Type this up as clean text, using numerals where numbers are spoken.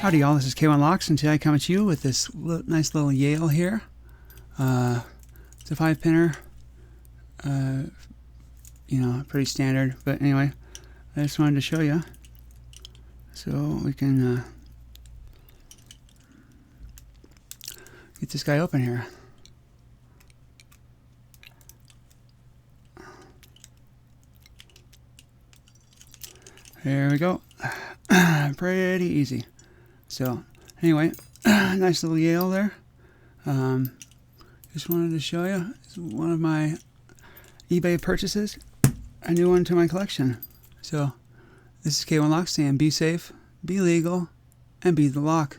Howdy y'all, this is K1 Locks, and today I come at you with this nice little Yale here. It's a 5-pinner, pretty standard, but anyway, I just wanted to show you so we can get this guy open here. There we go. Pretty easy. So anyway, nice little Yale there. Just wanted to show you. It's one of my eBay purchases. A new one to my collection. So this is K1 Lock saying be safe, be legal, and be the lock.